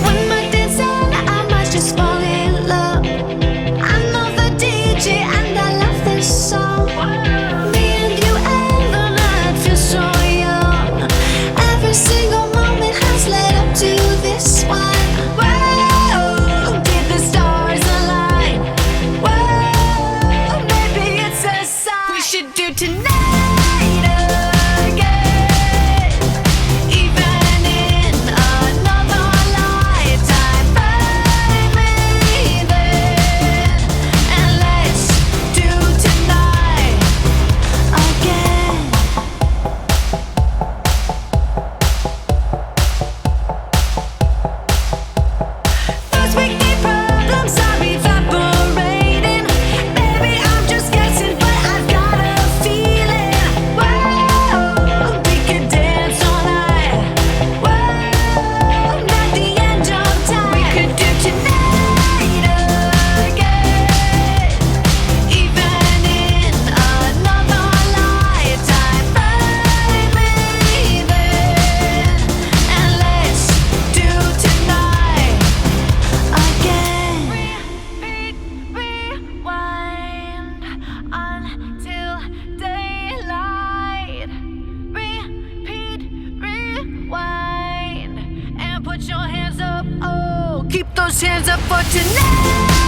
When my days end, I might just fall in love. I know the DJ and I love this song. Me and you and the night feel so young. Every single moment has led up to this one. Whoa, did the stars align? Whoa, maybe it's a sign. We should do tonight again, even in another lifetime. Find me then, and let's do tonight again. First we keep problems are evaporating. Baby, I'm just guessing, but I've got a feeling. Whoa, we could dance all night. Whoa, not the end of time. We could do tonight again, even in another lifetime. Find me then, and let's do tonight again. Rewind until daylight. Repeat, rewind, and put your hands up. Oh, keep those hands up for tonight.